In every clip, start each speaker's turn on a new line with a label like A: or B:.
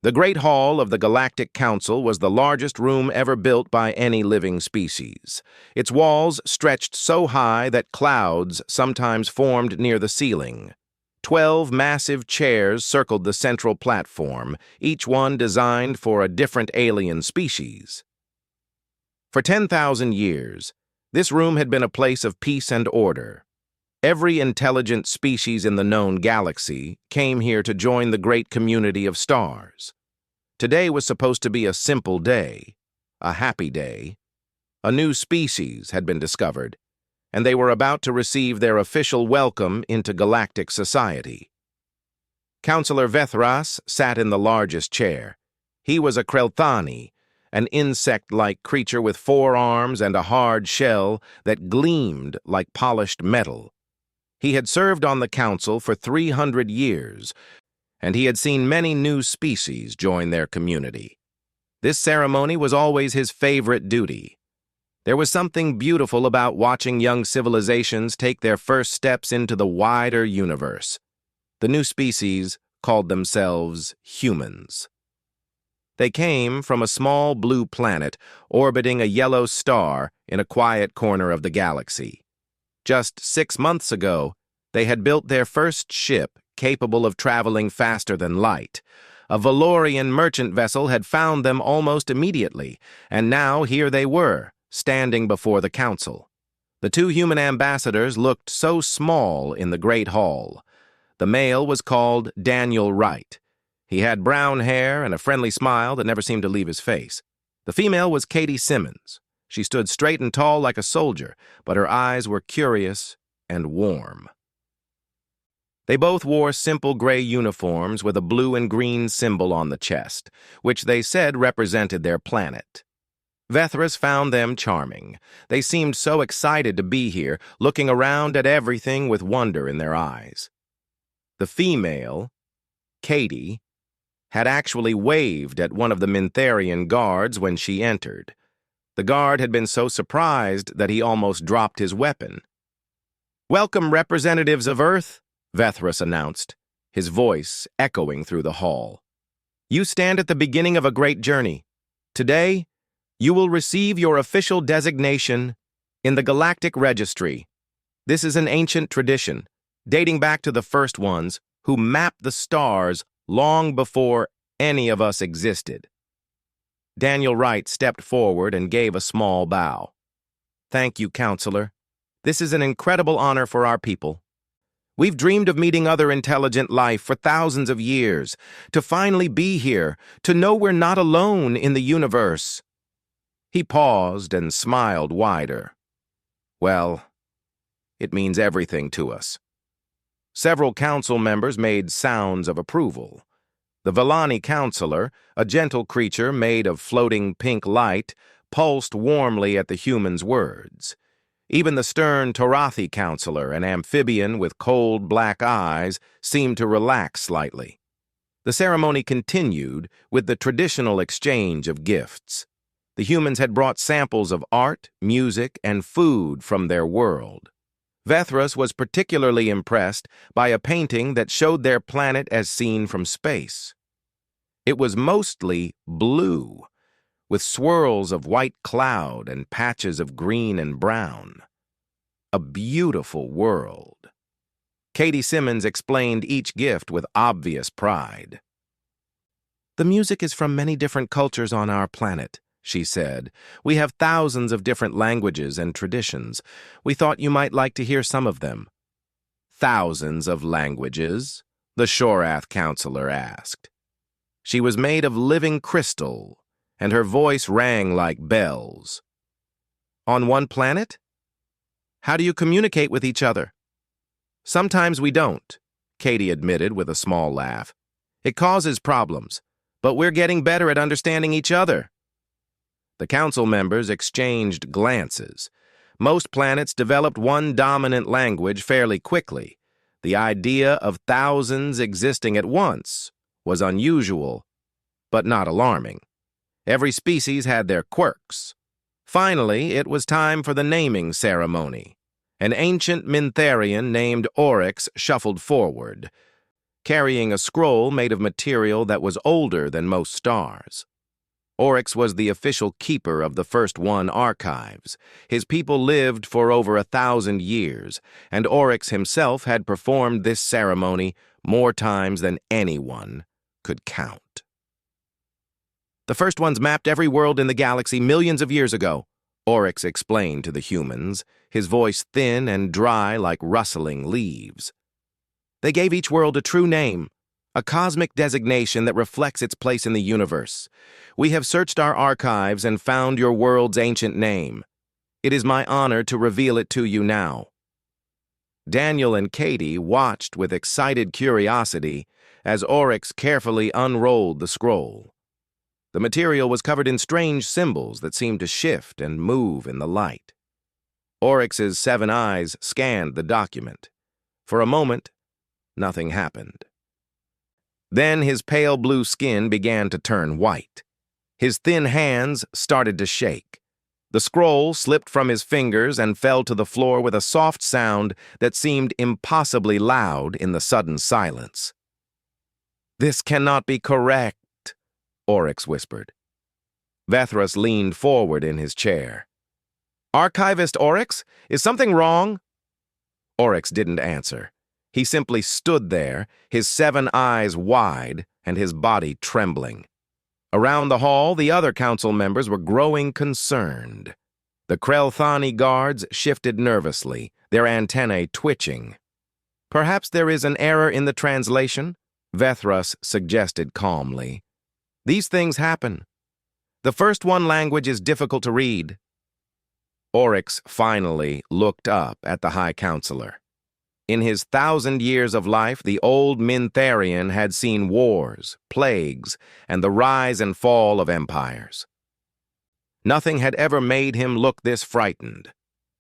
A: The Great Hall of the Galactic Council was the largest room ever built by any living species. Its walls stretched so high that clouds sometimes formed near the ceiling. 12 massive chairs circled the central platform, each one designed for a different alien species. For 10,000 years, this room had been a place of peace and order. Every intelligent species in the known galaxy came here to join the great community of stars. Today was supposed to be a simple day, a happy day. A new species had been discovered, and they were about to receive their official welcome into galactic society. Counselor Vethras sat in the largest chair. He was a Krelthani, an insect-like creature with 4 arms and a hard shell that gleamed like polished metal. He had served on the council for 300 years, and he had seen many new species join their community. This ceremony was always his favorite duty. There was something beautiful about watching young civilizations take their first steps into the wider universe. The new species called themselves humans. They came from a small blue planet orbiting a yellow star in a quiet corner of the galaxy. Just 6 months ago, they had built their first ship capable of traveling faster than light. A Valorian merchant vessel had found them almost immediately, and now here they were, standing before the council. The 2 human ambassadors looked so small in the Great Hall. The male was called Daniel Wright. He had brown hair and a friendly smile that never seemed to leave his face. The female was Katie Simmons. She stood straight and tall like a soldier, but her eyes were curious and warm. They both wore simple gray uniforms with a blue and green symbol on the chest, which they said represented their planet. Vethras found them charming. They seemed so excited to be here, looking around at everything with wonder in their eyes. The female, Katie, had actually waved at one of the Mintharian guards when she entered. The guard had been so surprised that he almost dropped his weapon. "Welcome, representatives of Earth," Vethras announced, his voice echoing through the hall. "You stand at the beginning of a great journey. Today, you will receive your official designation in the Galactic Registry. This is an ancient tradition, dating back to the first ones who mapped the stars long before any of us existed." Daniel Wright stepped forward and gave a small bow. "Thank you, Counselor. This is an incredible honor for our people. We've dreamed of meeting other intelligent life for thousands of years, to finally be here, to know we're not alone in the universe." He paused and smiled wider. "Well, it means everything to us." Several council members made sounds of approval. The Vellani counselor, a gentle creature made of floating pink light, pulsed warmly at the human's words. Even the stern Torathi counselor, an amphibian with cold black eyes, seemed to relax slightly. The ceremony continued with the traditional exchange of gifts. The humans had brought samples of art, music, and food from their world. Vethras was particularly impressed by a painting that showed their planet as seen from space. It was mostly blue, with swirls of white cloud and patches of green and brown. A beautiful world. Katie Simmons explained each gift with obvious pride. "The music is from many different cultures on our planet," she said. "We have thousands of different languages and traditions. We thought you might like to hear some of them." "Thousands of languages?" the Shorath counselor asked. She was made of living crystal, and her voice rang like bells. "On one planet? How do you communicate with each other?" "Sometimes we don't," Katie admitted with a small laugh. "It causes problems, but we're getting better at understanding each other." The council members exchanged glances. Most planets developed one dominant language fairly quickly. The idea of thousands existing at once was unusual, but not alarming. Every species had their quirks. Finally, it was time for the naming ceremony. An ancient Mintharian named Orcs shuffled forward. carrying a scroll made of material that was older than most stars. Orcs was the official keeper of the First One archives. His people lived for over 1,000 years, and Orcs himself had performed this ceremony more times than anyone could count. The First Ones mapped every world in the galaxy millions of years ago, Orcs explained to the humans, his voice thin and dry like rustling leaves. They gave each world a true name, a cosmic designation that reflects its place in the universe. We have searched our archives and found your world's ancient name. It is my honor to reveal it to you now. Daniel and Katie watched with excited curiosity as Orcs carefully unrolled the scroll. The material was covered in strange symbols that seemed to shift and move in the light. Oryx's 7 eyes scanned the document. For a moment, nothing happened. Then his pale blue skin began to turn white. His thin hands started to shake. The scroll slipped from his fingers and fell to the floor with a soft sound that seemed impossibly loud in the sudden silence. "This cannot be correct," Oryx whispered. Vethros leaned forward in his chair. "Archivist Oryx, is something wrong?" Oryx didn't answer. He simply stood there, his 7 eyes wide and his body trembling. Around the hall, the other council members were growing concerned. The Krelthani guards shifted nervously, their antennae twitching. "Perhaps there is an error in the translation," Vethros suggested calmly. "These things happen. The First One language is difficult to read." Oryx finally looked up at the High Counselor. In his 1,000 years of life, the old Mintharian had seen wars, plagues, and the rise and fall of empires. Nothing had ever made him look this frightened.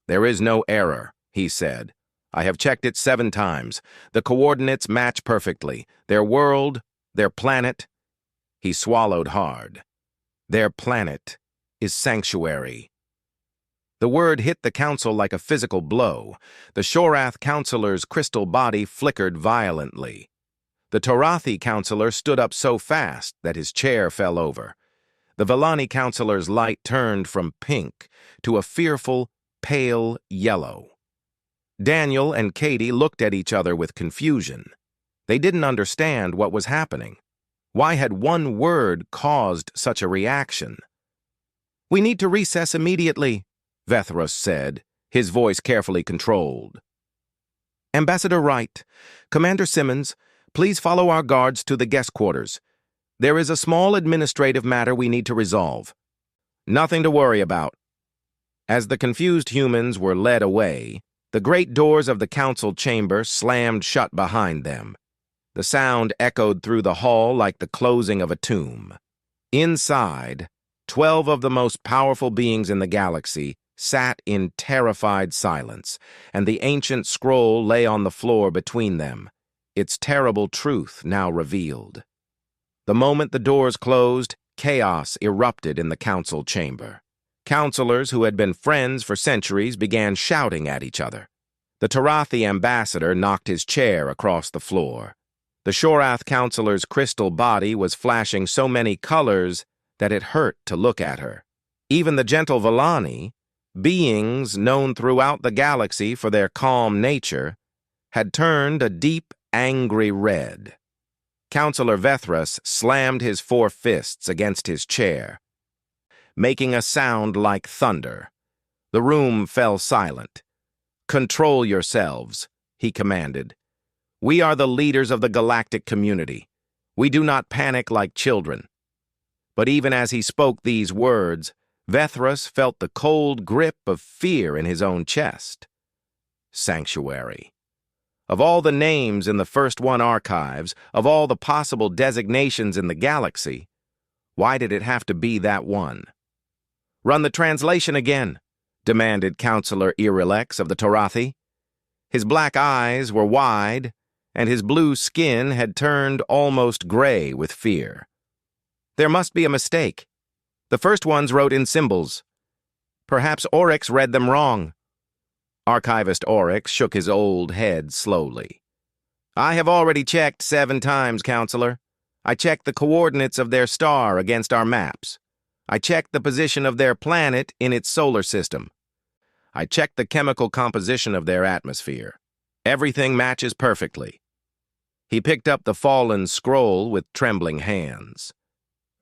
A: "There is no error," he said. "I have checked it 7 times. The coordinates match perfectly. Their world, their planet." He swallowed hard. "Their planet is Sanctuary." The word hit the council like a physical blow. The Shorath counselor's crystal body flickered violently. The Torathi counselor stood up so fast that his chair fell over. The Vellani counselor's light turned from pink to a fearful, pale yellow. Daniel and Katie looked at each other with confusion. They didn't understand what was happening. Why had one word caused such a reaction? "We need to recess immediately," Vethros said, his voice carefully controlled. "Ambassador Wright, Commander Simmons, please follow our guards to the guest quarters. There is a small administrative matter we need to resolve." "Nothing to worry about." As the confused humans were led away, the great doors of the council chamber slammed shut behind them. The sound echoed through the hall like the closing of a tomb. Inside, 12 of the most powerful beings in the galaxy sat in terrified silence, and the ancient scroll lay on the floor between them, its terrible truth now revealed. The moment the doors closed, chaos erupted in the council chamber. Counselors who had been friends for centuries began shouting at each other. The Torathi ambassador knocked his chair across the floor. The Shorath counselor's crystal body was flashing so many colors that it hurt to look at her. Even the gentle Vellani, beings known throughout the galaxy for their calm nature, had turned a deep, angry red. Counselor Vethros slammed his 4 fists against his chair, making a sound like thunder. The room fell silent. "Control yourselves," he commanded. "We are the leaders of the galactic community. We do not panic like children." But even as he spoke these words, Vethros felt the cold grip of fear in his own chest. Sanctuary. Of all the names in the First One archives, of all the possible designations in the galaxy, why did it have to be that one? "Run the translation again," demanded Counselor Irilex of the Torathi. His black eyes were wide, and his blue skin had turned almost gray with fear. "There must be a mistake. The first ones wrote in symbols. Perhaps Oryx read them wrong." Archivist Oryx shook his old head slowly. I have already checked 7 times, Counselor. I checked the coordinates of their star against our maps. I checked the position of their planet in its solar system. I checked the chemical composition of their atmosphere. Everything matches perfectly. He picked up the fallen scroll with trembling hands.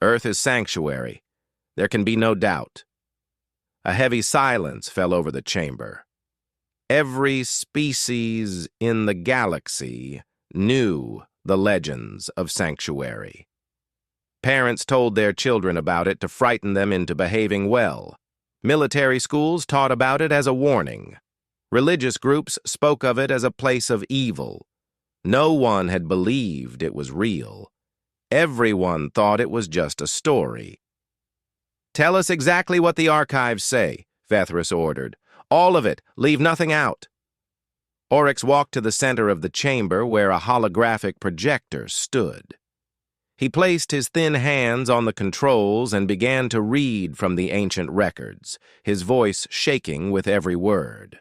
A: Earth is sanctuary. There can be no doubt. A heavy silence fell over the chamber. Every species in the galaxy knew the legends of Sanctuary. Parents told their children about it to frighten them into behaving well. Military schools taught about it as a warning. Religious groups spoke of it as a place of evil. No one had believed it was real. Everyone thought it was just a story. "Tell us exactly what the archives say," Vethris ordered. "All of it. Leave nothing out." Oryx walked to the center of the chamber where a holographic projector stood. He placed his thin hands on the controls and began to read from the ancient records, his voice shaking with every word.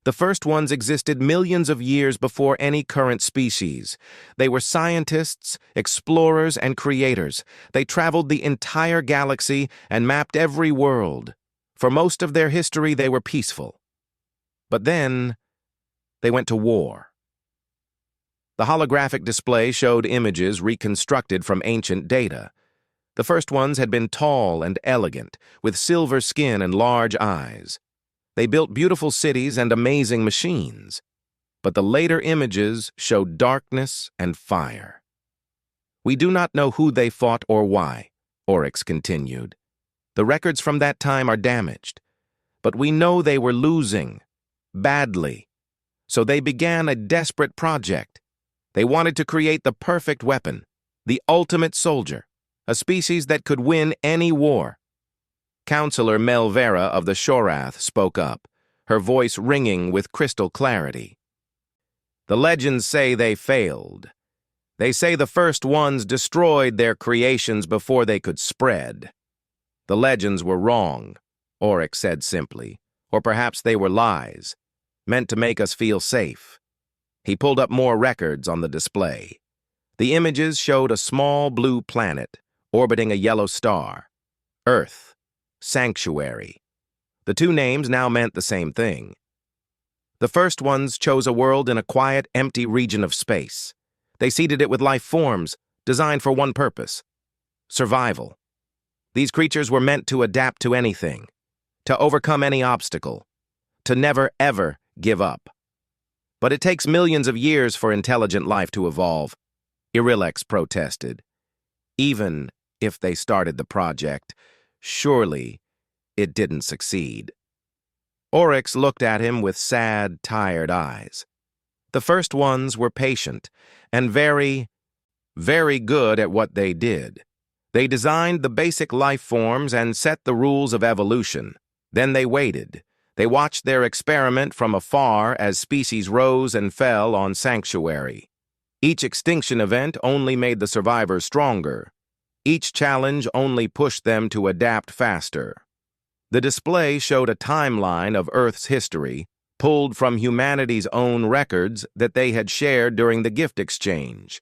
A: The first ones existed millions of years before any current species. They were scientists, explorers, and creators. They traveled the entire galaxy and mapped every world. For most of their history, they were peaceful. But then, they went to war. The holographic display showed images reconstructed from ancient data. The first ones had been tall and elegant, with silver skin and large eyes. They built beautiful cities and amazing machines. But the later images showed darkness and fire. "We do not know who they fought or why," Oryx continued. "The records from that time are damaged. But we know they were losing, badly. So they began a desperate project. They wanted to create the perfect weapon, the ultimate soldier, a species that could win any war." Counselor Melvera of the Shorath spoke up, her voice ringing with crystal clarity. "The legends say they failed. They say the first ones destroyed their creations before they could spread. The legends were wrong," Oryx said simply, "or perhaps they were lies, meant to make us feel safe." He pulled up more records on the display. The images showed a small blue planet orbiting a yellow star. Earth. Sanctuary. The two names now meant the same thing. The first ones chose a world in a quiet, empty region of space. They seeded it with life forms, designed for one purpose: survival. These creatures were meant to adapt to anything, to overcome any obstacle, to never, ever give up. But it takes millions of years for intelligent life to evolve, Irilex protested. Even if they started the project, surely it didn't succeed. Oryx looked at him with sad, tired eyes. The first ones were patient and very, very good at what they did. They designed the basic life forms and set the rules of evolution. Then they waited. They watched their experiment from afar as species rose and fell on Sanctuary. Each extinction event only made the survivors stronger. Each challenge only pushed them to adapt faster. The display showed a timeline of Earth's history, pulled from humanity's own records that they had shared during the gift exchange.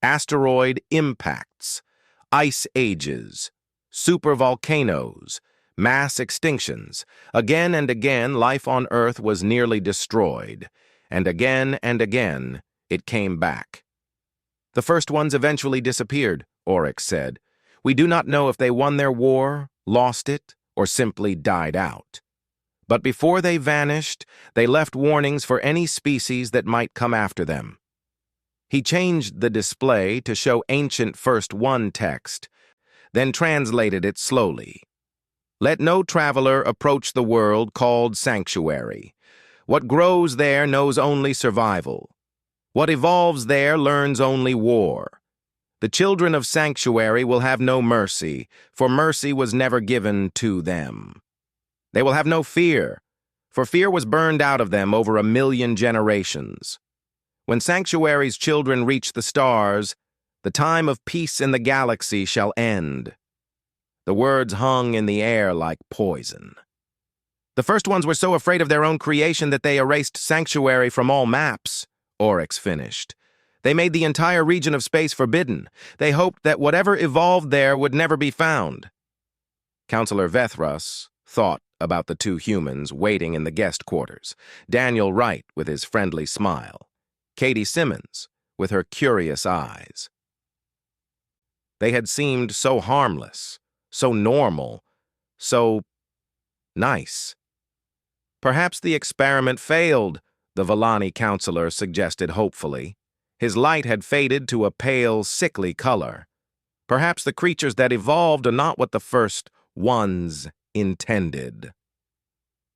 A: Asteroid impacts, ice ages, supervolcanoes, mass extinctions. Again and again, life on Earth was nearly destroyed, and again it came back. "The first ones eventually disappeared," Oryx said. "We do not know if they won their war, lost it, or simply died out. But before they vanished, they left warnings for any species that might come after them." He changed the display to show ancient First One text, then translated it slowly. "Let no traveler approach the world called Sanctuary. What grows there knows only survival. What evolves there learns only war. The children of Sanctuary will have no mercy, for mercy was never given to them. They will have no fear, for fear was burned out of them over 1,000,000 generations. When Sanctuary's children reach the stars, the time of peace in the galaxy shall end." The words hung in the air like poison. "The first ones were so afraid of their own creation that they erased Sanctuary from all maps," Oryx finished. They made the entire region of space forbidden. They hoped that whatever evolved there would never be found. Counselor Vethras thought about the two humans waiting in the guest quarters. Daniel Wright with his friendly smile. Katie Simmons with her curious eyes. They had seemed so harmless, so normal, so nice. Perhaps the experiment failed, the Villani counselor suggested hopefully. His light had faded to a pale, sickly color. Perhaps the creatures that evolved are not what the first ones intended.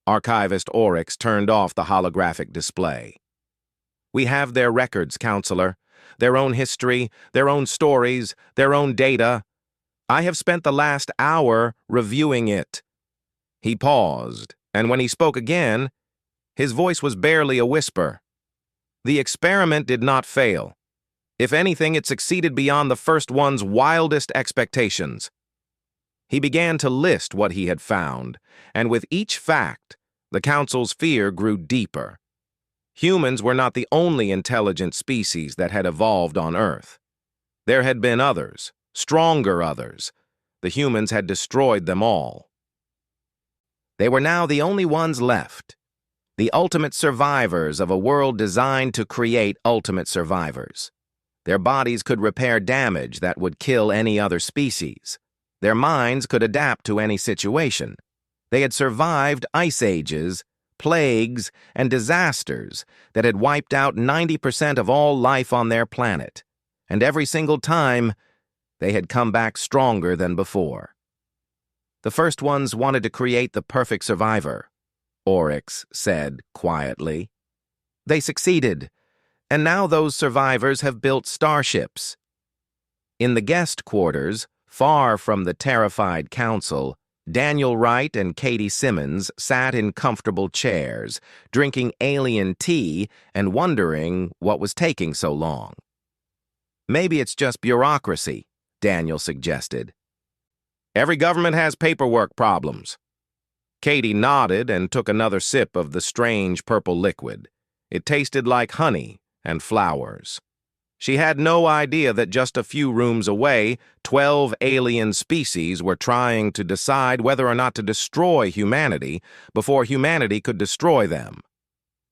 A: Archivist Oryx turned off the holographic display. We have their records, counselor. Their own history, their own stories, their own data. I have spent the last hour reviewing it. He paused, and when he spoke again, his voice was barely a whisper. The experiment did not fail. If anything, it succeeded beyond the first one's wildest expectations. He began to list what he had found, and with each fact, the Council's fear grew deeper. Humans were not the only intelligent species that had evolved on Earth. There had been others, stronger others. The humans had destroyed them all. They were now the only ones left, the ultimate survivors of a world designed to create ultimate survivors. Their bodies could repair damage that would kill any other species. Their minds could adapt to any situation. They had survived ice ages, plagues, and disasters that had wiped out 90% of all life on their planet, and every single time, they had come back stronger than before. The first ones wanted to create the perfect survivor, Oryx said quietly. They succeeded, and now those survivors have built starships. In the guest quarters, far from the terrified council, Daniel Wright and Katie Simmons sat in comfortable chairs, drinking alien tea and wondering what was taking so long. Maybe it's just bureaucracy, Daniel suggested. Every government has paperwork problems. Katie nodded and took another sip of the strange purple liquid. It tasted like honey and flowers. She had no idea that just a few rooms away, 12 alien species were trying to decide whether or not to destroy humanity before humanity could destroy them.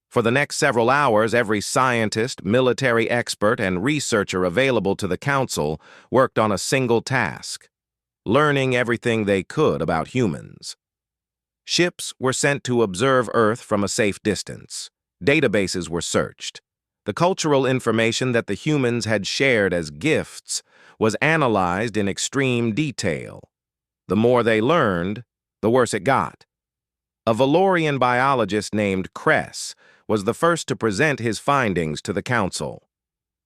A: For the next several hours, every scientist, military expert, and researcher available to the Council worked on a single task: learning everything they could about humans. Ships were sent to observe Earth from a safe distance. Databases were searched. The cultural information that the humans had shared as gifts was analyzed in extreme detail. The more they learned, the worse it got. A Valorian biologist named Kress was the first to present his findings to the Council.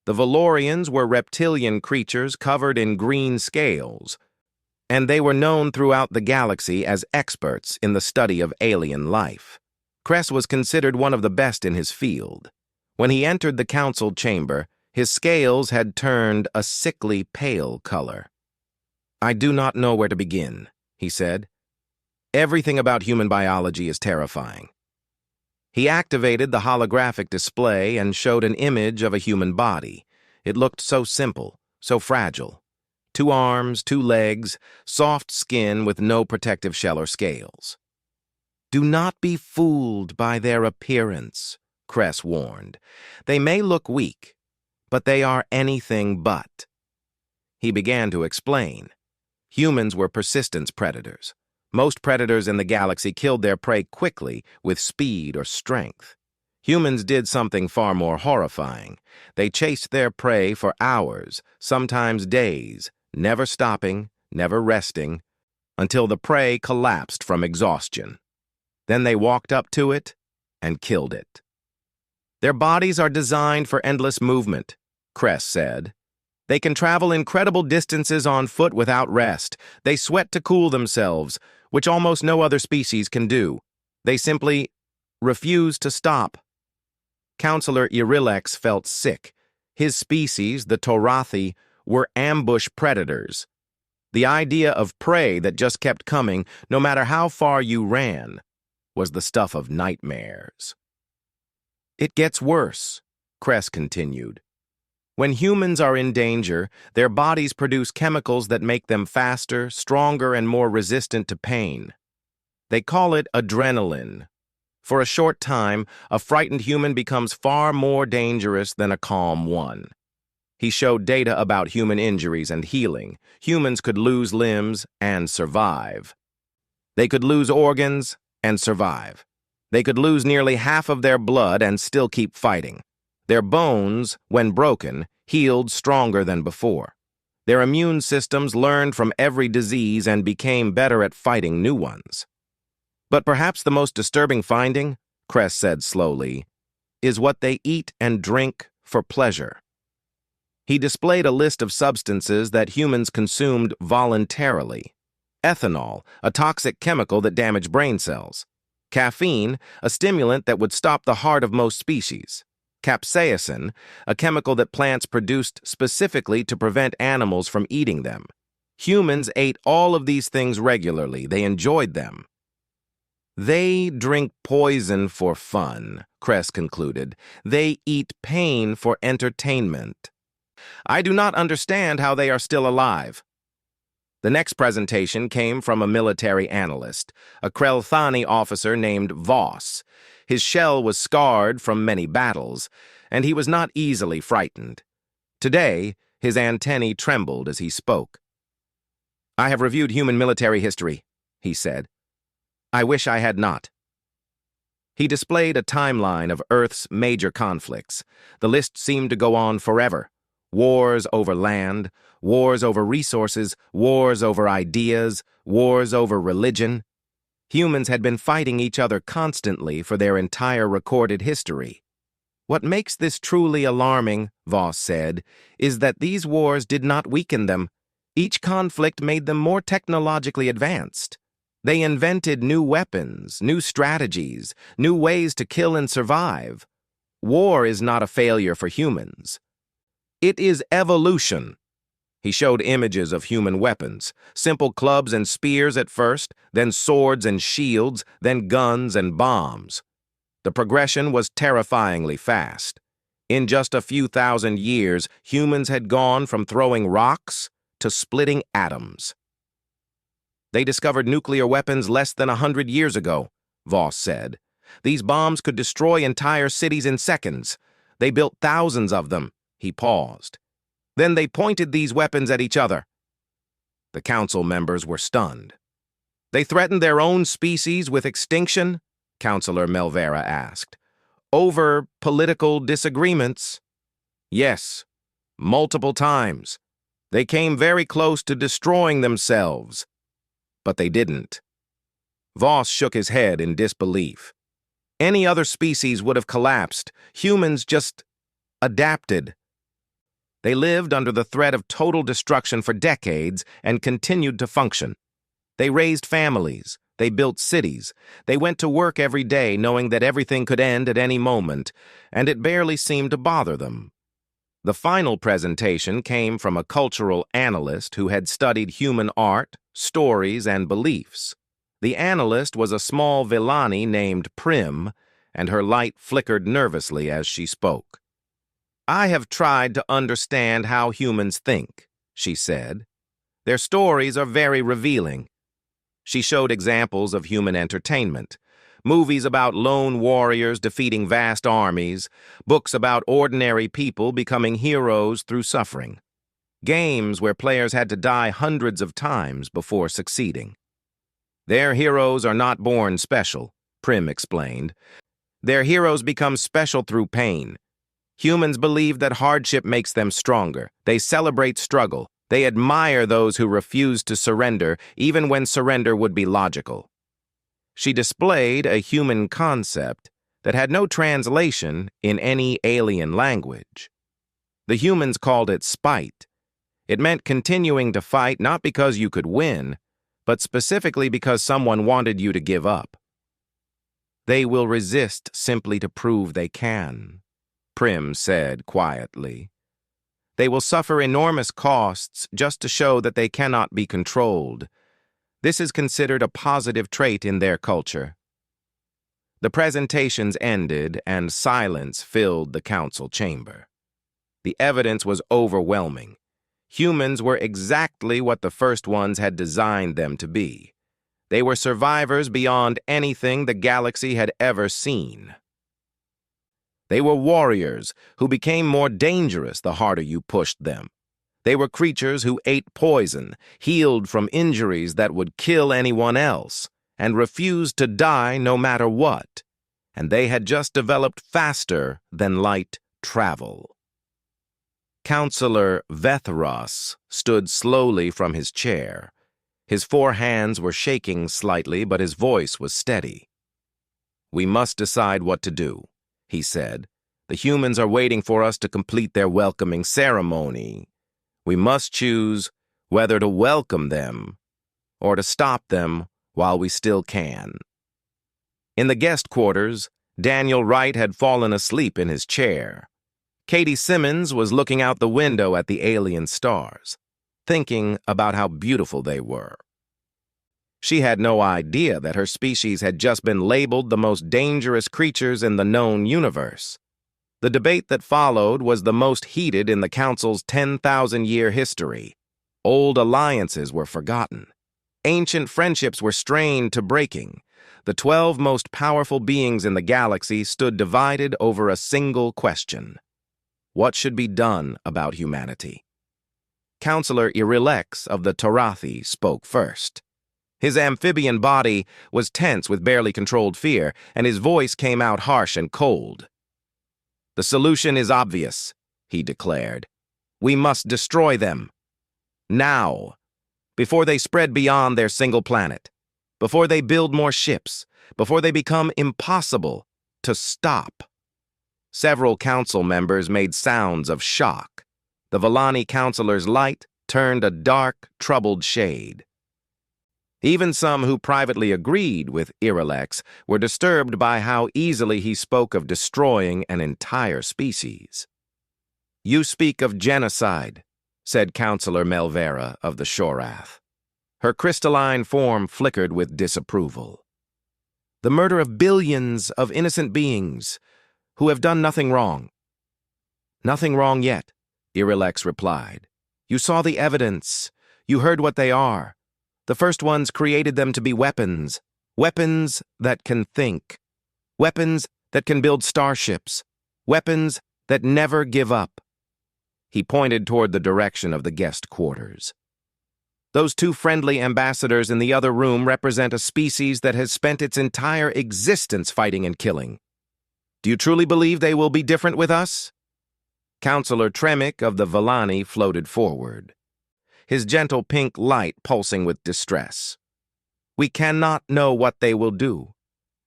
A: The Valorians were reptilian creatures covered in green scales, and they were known throughout the galaxy as experts in the study of alien life. Kress was considered one of the best in his field. When he entered the council chamber, his scales had turned a sickly pale color. "I do not know where to begin," he said. "Everything about human biology is terrifying." He activated the holographic display and showed an image of a human body. It looked so simple, so fragile. 2 arms, 2 legs, soft skin with no protective shell or scales. "Do not be fooled by their appearance," Kress warned. "They may look weak, but they are anything but." He began to explain. Humans were persistence predators. Most predators in the galaxy killed their prey quickly with speed or strength. Humans did something far more horrifying. They chased their prey for hours, sometimes days, never stopping, never resting, until the prey collapsed from exhaustion. Then they walked up to it and killed it. "Their bodies are designed for endless movement," Kress said. "They can travel incredible distances on foot without rest. They sweat to cool themselves, which almost no other species can do. They simply refuse to stop." Counselor Irilex felt sick. His species, the Torathi, were ambush predators. The idea of prey that just kept coming, no matter how far you ran, was the stuff of nightmares. "It gets worse," Kress continued. When humans are in danger, their bodies produce chemicals that make them faster, stronger, and more resistant to pain. They call it adrenaline. For a short time, a frightened human becomes far more dangerous than a calm one. He showed data about human injuries and healing. Humans could lose limbs and survive. They could lose organs and survive. They could lose nearly half of their blood and still keep fighting. Their bones, when broken, healed stronger than before. Their immune systems learned from every disease and became better at fighting new ones. But perhaps the most disturbing finding, Kress said slowly, is what they eat and drink for pleasure. He displayed a list of substances that humans consumed voluntarily. Ethanol, a toxic chemical that damaged brain cells. Caffeine, a stimulant that would stop the heart of most species. Capsaicin, a chemical that plants produced specifically to prevent animals from eating them. Humans ate all of these things regularly. They enjoyed them. They drink poison for fun, Kress concluded. They eat pain for entertainment. I do not understand how they are still alive. The next presentation came from a military analyst, a Krelthani officer named Voss. His shell was scarred from many battles, and he was not easily frightened. Today, his antennae trembled as he spoke. I have reviewed human military history, he said. I wish I had not. He displayed a timeline of Earth's major conflicts. The list seemed to go on forever. Wars over land, wars over resources, wars over ideas, wars over religion. Humans had been fighting each other constantly for their entire recorded history. What makes this truly alarming, Voss said, is that these wars did not weaken them. Each conflict made them more technologically advanced. They invented new weapons, new strategies, new ways to kill and survive. War is not a failure for humans. It is evolution. He showed images of human weapons, simple clubs and spears at first, then swords and shields, then guns and bombs. The progression was terrifyingly fast. In just a few thousand years, humans had gone from throwing rocks to splitting atoms. They discovered nuclear weapons less than 100 years ago, Voss said. These bombs could destroy entire cities in seconds. They built thousands of them. He paused. Then they pointed these weapons at each other. The council members were stunned. They threatened their own species with extinction? Councillor Melvera asked. Over political disagreements? Yes, multiple times. They came very close to destroying themselves. But they didn't. Voss shook his head in disbelief. Any other species would have collapsed. Humans just adapted. They lived under the threat of total destruction for decades and continued to function. They raised families. They built cities. They went to work every day knowing that everything could end at any moment, and it barely seemed to bother them. The final presentation came from a cultural analyst who had studied human art, stories, and beliefs. The analyst was a small Villani named Prim, and her light flickered nervously as she spoke. I have tried to understand how humans think, she said. Their stories are very revealing. She showed examples of human entertainment, movies about lone warriors defeating vast armies, books about ordinary people becoming heroes through suffering, games where players had to die hundreds of times before succeeding. Their heroes are not born special, Prim explained. Their heroes become special through pain. Humans believe that hardship makes them stronger. They celebrate struggle. They admire those who refuse to surrender, even when surrender would be logical. She displayed a human concept that had no translation in any alien language. The humans called it spite. It meant continuing to fight not because you could win, but specifically because someone wanted you to give up. They will resist simply to prove they can, Prim said quietly. They will suffer enormous costs just to show that they cannot be controlled. This is considered a positive trait in their culture. The presentations ended, and silence filled the council chamber. The evidence was overwhelming. Humans were exactly what the first ones had designed them to be. They were survivors beyond anything the galaxy had ever seen. They were warriors who became more dangerous the harder you pushed them. They were creatures who ate poison, healed from injuries that would kill anyone else, and refused to die no matter what. And they had just developed faster than light travel. Counselor Vethros stood slowly from his chair. His 4 hands were shaking slightly, but his voice was steady. "We must decide what to do," he said. "The humans are waiting for us to complete their welcoming ceremony. We must choose whether to welcome them or to stop them while we still can." In the guest quarters, Daniel Wright had fallen asleep in his chair. Katie Simmons was looking out the window at the alien stars, thinking about how beautiful they were. She had no idea that her species had just been labeled the most dangerous creatures in the known universe. The debate that followed was the most heated in the Council's 10,000-year history. Old alliances were forgotten. Ancient friendships were strained to breaking. The 12 most powerful beings in the galaxy stood divided over a single question: what should be done about humanity? Counselor Irilex of the Torathi spoke first. His amphibian body was tense with barely controlled fear, and his voice came out harsh and cold. "The solution is obvious," he declared. "We must destroy them. Now, before they spread beyond their single planet, before they build more ships, before they become impossible to stop." Several council members made sounds of shock. The Villani counselor's light turned a dark, troubled shade. Even some who privately agreed with Irilex were disturbed by how easily he spoke of destroying an entire species. "You speak of genocide," said Counselor Melvera of the Shorath. Her crystalline form flickered with disapproval. "The murder of billions of innocent beings who have done nothing wrong." "Nothing wrong yet," Irilex replied. "You saw the evidence. You heard what they are. The first ones created them to be weapons. Weapons that can think. Weapons that can build starships. Weapons that never give up." He pointed toward the direction of the guest quarters. "Those 2 friendly ambassadors in the other room represent a species that has spent its entire existence fighting and killing. Do you truly believe they will be different with us?" Counselor Tremik of the Villani floated forward, his gentle pink light pulsing with distress. "We cannot know what they will do.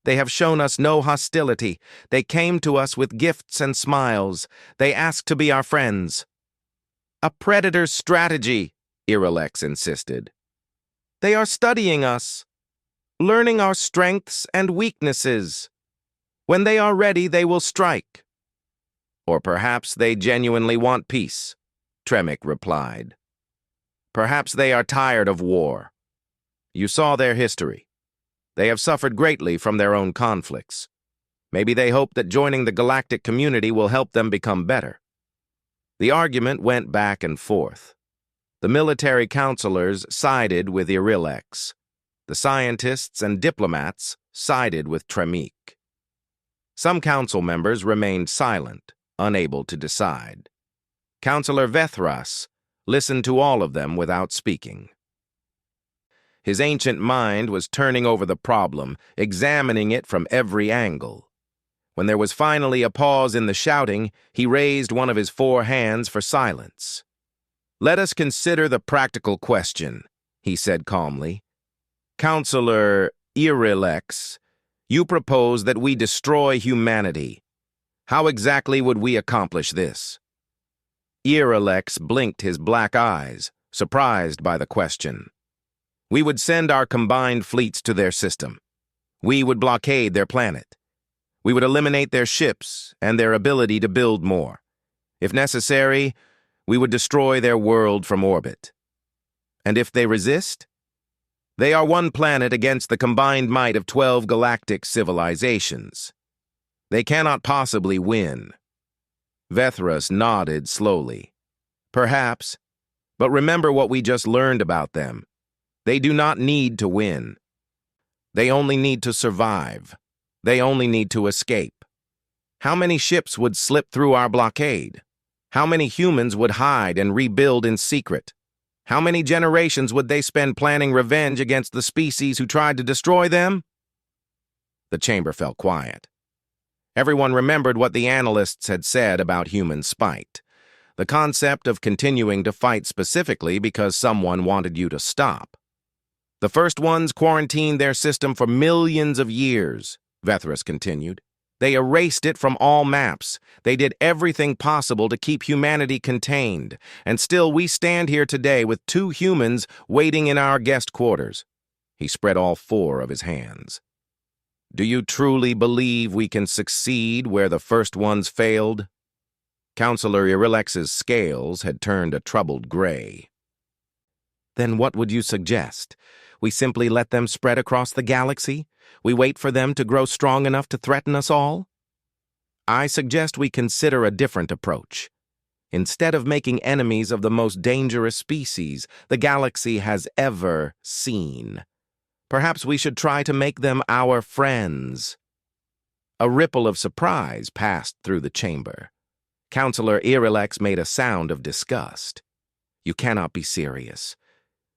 A: They have shown us no hostility. They came to us with gifts and smiles. They asked to be our friends." "A predator's strategy," Irilex insisted. "They are studying us, learning our strengths and weaknesses. When they are ready, they will strike." "Or perhaps they genuinely want peace," Tremik replied. "Perhaps they are tired of war. You saw their history. They have suffered greatly from their own conflicts. Maybe they hope that joining the galactic community will help them become better." The argument went back and forth. The military counselors sided with Irilex. The scientists and diplomats sided with Tremik. Some council members remained silent, unable to decide. Counselor Vethras listened to all of them without speaking. His ancient mind was turning over the problem, examining it from every angle. When there was finally a pause in the shouting, he raised one of his 4 hands for silence. "Let us consider the practical question," he said calmly. "Counselor Irilex, you propose that we destroy humanity. How exactly would we accomplish this?" Irilex blinked his black eyes, surprised by the question. "We would send our combined fleets to their system. We would blockade their planet. We would eliminate their ships and their ability to build more. If necessary, we would destroy their world from orbit. And if they resist, They are one planet against the combined might of 12 galactic civilizations. They cannot possibly win. Vethras nodded slowly. Perhaps, but remember what we just learned about them. They do not need to win. They only need to survive. They only need to escape. How many ships would slip through our blockade? How many humans would hide and rebuild in secret? How many generations would they spend planning revenge against the species who tried to destroy them? The chamber fell quiet. Everyone remembered what the analysts had said about human spite. The concept of continuing to fight specifically because someone wanted you to stop. The first ones quarantined their system for millions of years, Vethras continued. They erased it from all maps. They did everything possible to keep humanity contained. And still we stand here today with 2 humans waiting in our guest quarters. He spread all 4 of his hands. Do you truly believe we can succeed where the first ones failed? Counselor Irilex's scales had turned a troubled gray. Then what would you suggest? We simply let them spread across the galaxy? We wait for them to grow strong enough to threaten us all? I suggest we consider a different approach. Instead of making enemies of the most dangerous species the galaxy has ever seen, perhaps we should try to make them our friends. A ripple of surprise passed through the chamber. Counselor Irilex made a sound of disgust. You cannot be serious.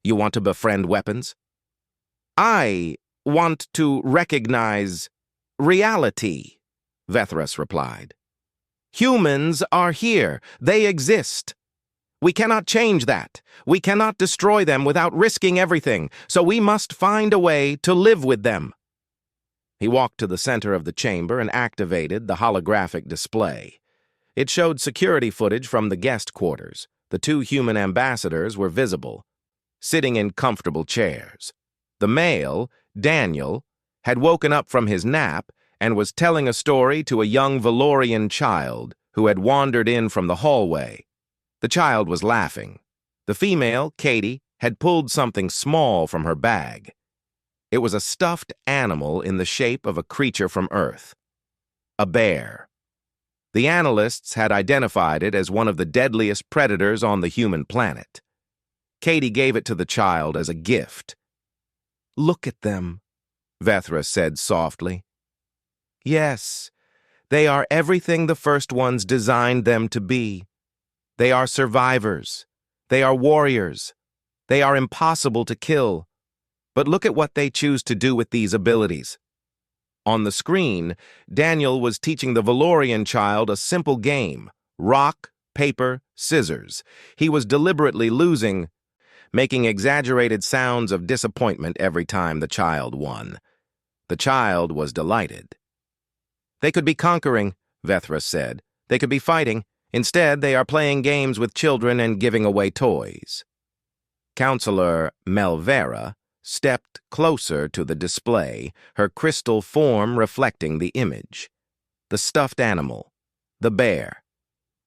A: You want to befriend weapons? I want to recognize reality, Vethras replied. Humans are here. They exist. We cannot change that. We cannot destroy them without risking everything, so we must find a way to live with them. He walked to the center of the chamber and activated the holographic display. It showed security footage from the guest quarters. The 2 human ambassadors were visible, sitting in comfortable chairs. The male, Daniel, had woken up from his nap and was telling a story to a young Valorian child who had wandered in from the hallway. The child was laughing. The female, Katie, had pulled something small from her bag. It was a stuffed animal in the shape of a creature from Earth. A bear. The analysts had identified it as one of the deadliest predators on the human planet. Katie gave it to the child as a gift. Look at them, Vethras said softly. Yes, they are everything the first ones designed them to be. They are survivors. They are warriors. They are impossible to kill. But look at what they choose to do with these abilities. On the screen, Daniel was teaching the Valorian child a simple game: rock, paper, scissors. He was deliberately losing, making exaggerated sounds of disappointment every time the child won. The child was delighted. They could be conquering, Vethras said. They could be fighting. Instead, they are playing games with children and giving away toys. Counselor Melvera stepped closer to the display, her crystal form reflecting the image. The stuffed animal, the bear.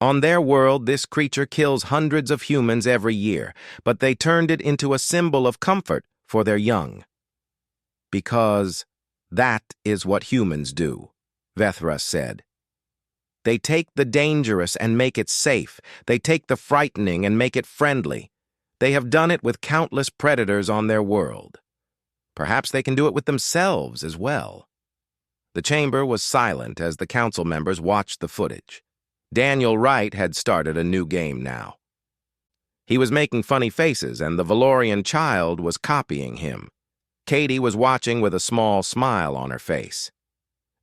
A: On their world, this creature kills hundreds of humans every year, but they turned it into a symbol of comfort for their young. Because that is what humans do, Vethras said. They take the dangerous and make it safe. They take the frightening and make it friendly. They have done it with countless predators on their world. Perhaps they can do it with themselves as well. The chamber was silent as the council members watched the footage. Daniel Wright had started a new game now. He was making funny faces, and the Valorian child was copying him. Katie was watching with a small smile on her face.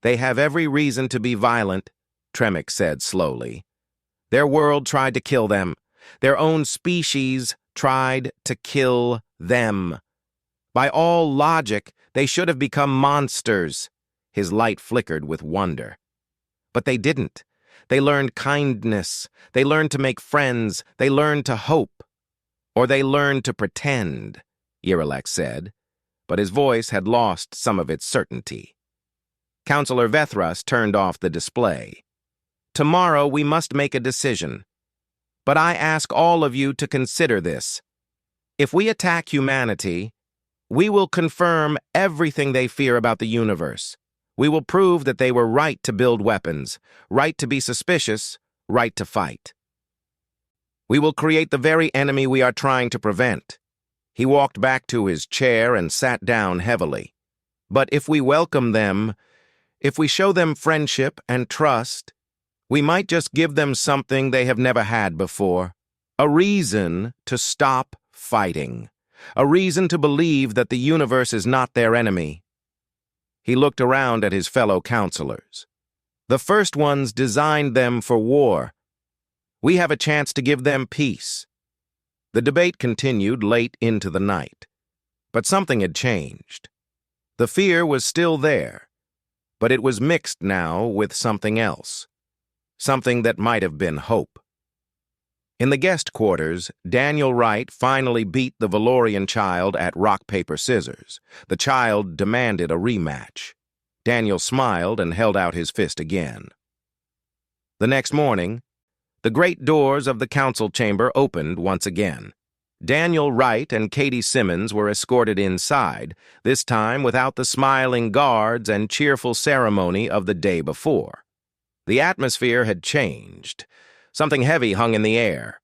A: They have every reason to be violent, Tremik said slowly. Their world tried to kill them. Their own species tried to kill them. By all logic, they should have become monsters. His light flickered with wonder. But they didn't. They learned kindness. They learned to make friends. They learned to hope. Or they learned to pretend, Irilex said, but his voice had lost some of its certainty. Counselor Vethras turned off the display. Tomorrow we must make a decision. But I ask all of you to consider this. If we attack humanity, We will confirm everything they fear about the universe. We will prove that they were right to build weapons, right to be suspicious, right to fight. We will create the very enemy we are trying to prevent." He walked back to his chair and sat down heavily. "But if we welcome them, if we show them friendship and trust, we might just give them something they have never had before. A reason to stop fighting. A reason to believe that the universe is not their enemy." He looked around at his fellow counselors. "The first ones designed them for war. We have a chance to give them peace." The debate continued late into the night. But something had changed. The fear was still there, but it was mixed now with something else. Something that might have been hope. In the guest quarters, Daniel Wright finally beat the Valorian child at rock, paper, scissors. The child demanded a rematch. Daniel smiled and held out his fist again. The next morning, the great doors of the council chamber opened once again. Daniel Wright and Katie Simmons were escorted inside, this time without the smiling guards and cheerful ceremony of the day before. The atmosphere had changed. Something heavy hung in the air.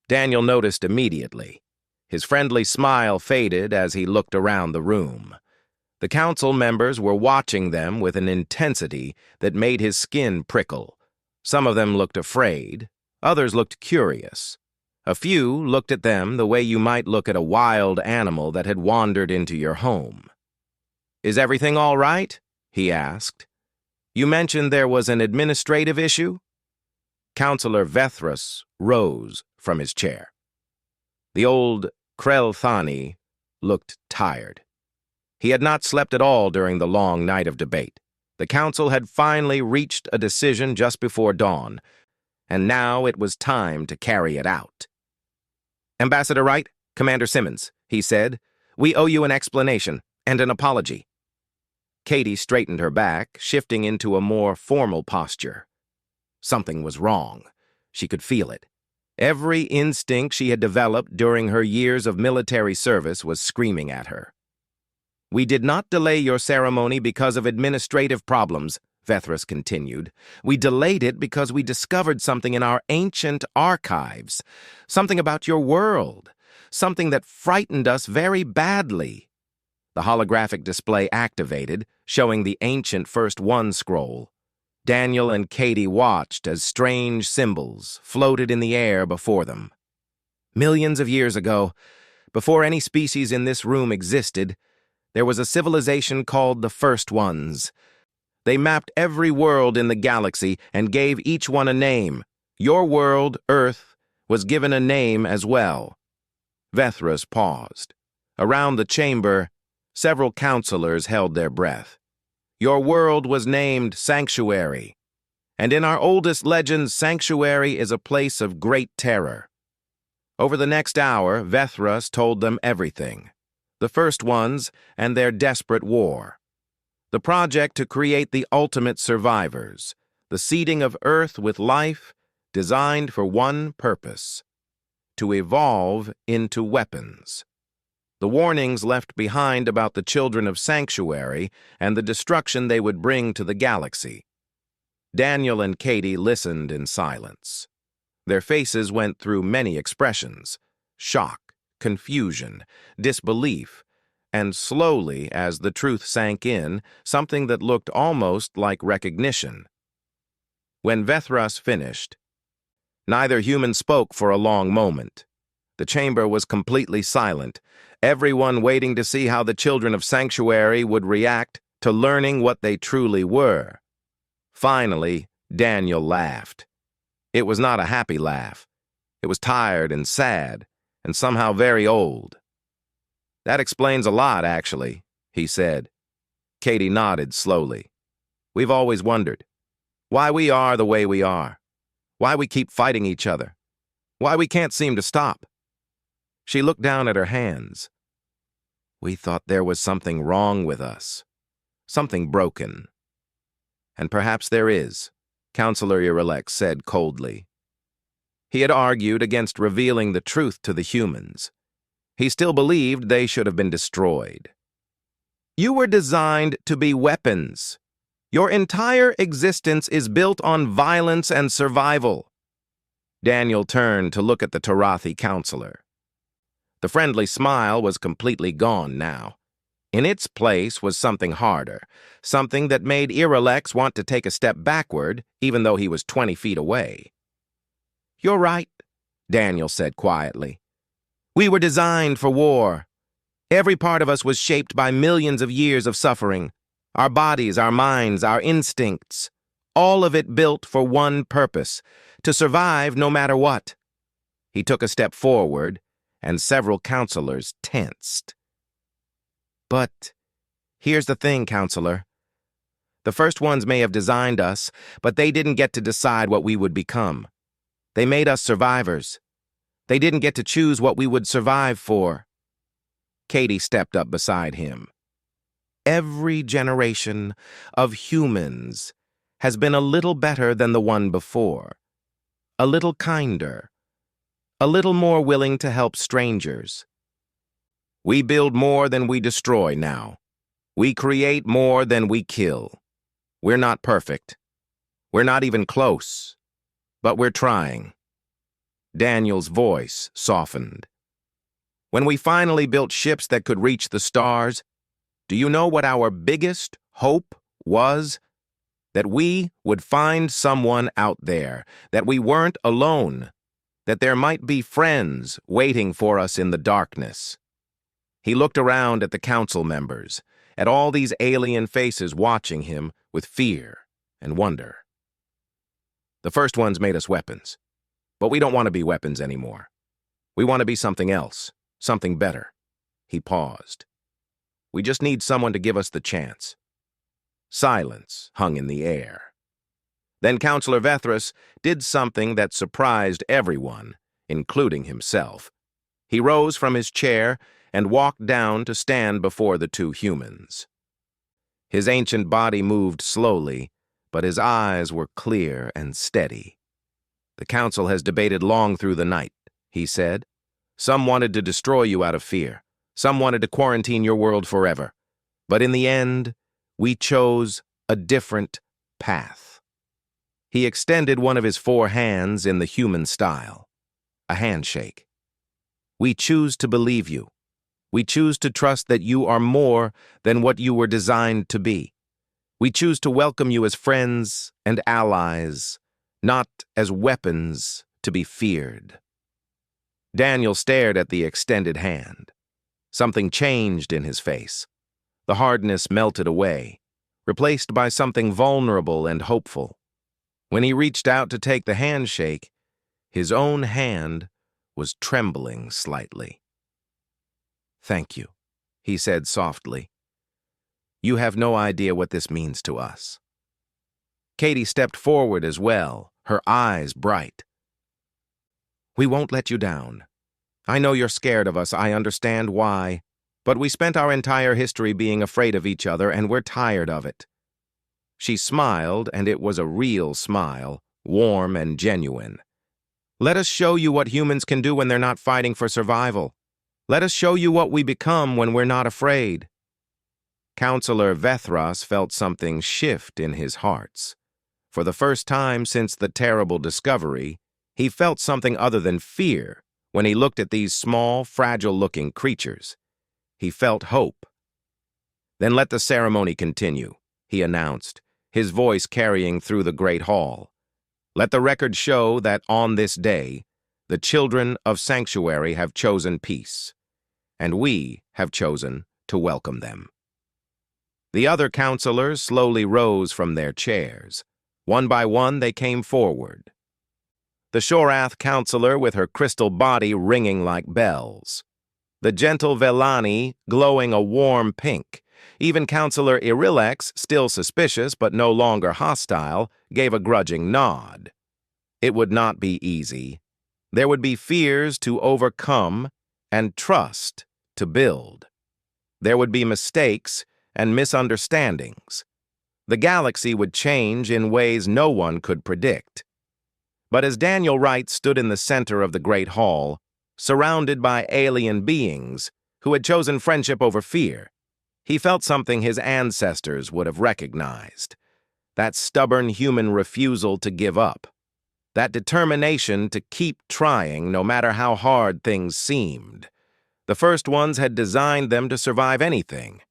A: Daniel noticed immediately. His friendly smile faded as he looked around the room. The council members were watching them with an intensity that made his skin prickle. Some of them looked afraid, others looked curious. A few looked at them the way you might look at a wild animal that had wandered into your home. "Is everything all right?" he asked. "You mentioned there was an administrative issue?" Counselor Vethras rose from his chair. The old Krell Thani looked tired. He had not slept at all during the long night of debate. The council had finally reached a decision just before dawn, and now it was time to carry it out. "Ambassador Wright, Commander Simmons," he said, "we owe you an explanation and an apology." Katie straightened her back, shifting into a more formal posture. Something was wrong. She could feel it. Every instinct she had developed during her years of military service was screaming at her. "We did not delay your ceremony because of administrative problems," Vethras continued. "We delayed it because we discovered something in our ancient archives, something about your world, something that frightened us very badly." The holographic display activated, showing the ancient First One scroll. Daniel and Katie watched as strange symbols floated in the air before them. Millions of years ago, before any species in this room existed, there was a civilization called the First Ones. They mapped every world in the galaxy and gave each one a name. Your world, Earth, was given a name as well. Vethras paused. Around the chamber, several counselors held their breath. Your world was named Sanctuary, and in our oldest legends, Sanctuary is a place of great terror. Over the next hour, Vethras told them everything. The First Ones and their desperate war. The project to create the ultimate survivors, the seeding of Earth with life designed for one purpose: to evolve into weapons. The warnings left behind about the children of Sanctuary and the destruction they would bring to the galaxy. Daniel and Katie listened in silence. Their faces went through many expressions: shock, confusion, disbelief, and slowly, as the truth sank in, something that looked almost like recognition. When Vethras finished, neither human spoke for a long moment. The chamber was completely silent, everyone waiting to see how the children of Sanctuary would react to learning what they truly were. Finally, Daniel laughed. It was not a happy laugh. It was tired and sad, and somehow very old. "That explains a lot, actually," he said. Katie nodded slowly. "We've always wondered why we are the way we are, why we keep fighting each other, why we can't seem to stop." She looked down at her hands. "We thought there was something wrong with us, something broken." "And perhaps there is," Counselor Irelek said coldly. He had argued against revealing the truth to the humans. He still believed they should have been destroyed. You were designed to be weapons. Your entire existence is built on violence and survival. Daniel turned to look at the Tarathi counselor. The friendly smile was completely gone now. In its place was something harder, something that made Irelex want to take a step backward, even though he was 20 feet away. "You're right," Daniel said quietly. "We were designed for war. Every part of us was shaped by millions of years of suffering. Our bodies, our minds, our instincts. All of it built for one purpose, to survive no matter what." He took a step forward, and several counselors tensed. "But here's the thing, counselor. The first ones may have designed us, but they didn't get to decide what we would become. They made us survivors. They didn't get to choose what we would survive for." Katie stepped up beside him. "Every generation of humans has been a little better than the one before, a little kinder, a little more willing to help strangers. We build more than we destroy now. We create more than we kill. We're not perfect. We're not even close, but we're trying." Daniel's voice softened. "When we finally built ships that could reach the stars, do you know what our biggest hope was? That we would find someone out there, that we weren't alone, that there might be friends waiting for us in the darkness." He looked around at the council members, at all these alien faces watching him with fear and wonder. "The first ones made us weapons, but we don't want to be weapons anymore. We want to be something else, something better." He paused. "We just need someone to give us the chance." Silence hung in the air. Then Counselor Vethras did something that surprised everyone, including himself. He rose from his chair and walked down to stand before the two humans. His ancient body moved slowly, but his eyes were clear and steady. "The council has debated long through the night," he said. "Some wanted to destroy you out of fear. Some wanted to quarantine your world forever. But in the end, we chose a different path." He extended one of his 4 hands in the human style, a handshake. "We choose to believe you. We choose to trust that you are more than what you were designed to be. We choose to welcome you as friends and allies, not as weapons to be feared." Daniel stared at the extended hand. Something changed in his face. The hardness melted away, replaced by something vulnerable and hopeful. When he reached out to take the handshake, his own hand was trembling slightly. "Thank you," he said softly. "You have no idea what this means to us." Katie stepped forward as well, her eyes bright. "We won't let you down. I know you're scared of us, I understand why, but we spent our entire history being afraid of each other, and we're tired of it." She smiled, and it was a real smile, warm and genuine. "Let us show you what humans can do when they're not fighting for survival. Let us show you what we become when we're not afraid." Counselor Vethras felt something shift in his hearts. For the first time since the terrible discovery, he felt something other than fear when he looked at these small, fragile-looking creatures. He felt hope. "Then let the ceremony continue," he announced, his voice carrying through the great hall. "Let the record show that on this day, the children of Sanctuary have chosen peace, and we have chosen to welcome them." The other counselors slowly rose from their chairs. One by one, they came forward. The Shorath counselor with her crystal body ringing like bells. The gentle Velani glowing a warm pink. Even Counselor Irelex, still suspicious but no longer hostile, gave a grudging nod. It would not be easy. There would be fears to overcome and trust to build. There would be mistakes and misunderstandings. The galaxy would change in ways no one could predict. But as Daniel Wright stood in the center of the Great Hall, surrounded by alien beings who had chosen friendship over fear. He felt something his ancestors would have recognized. That stubborn human refusal to give up. That determination to keep trying no matter how hard things seemed. The first ones had designed them to survive anything.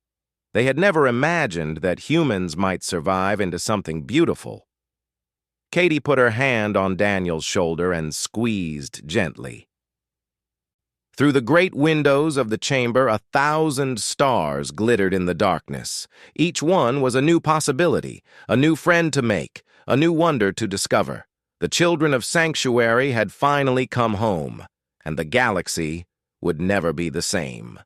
A: They had never imagined that humans might survive into something beautiful. Katie put her hand on Daniel's shoulder and squeezed gently. Through the great windows of the chamber, 1,000 stars glittered in the darkness. Each one was a new possibility, a new friend to make, a new wonder to discover. The children of Sanctuary had finally come home, and the galaxy would never be the same.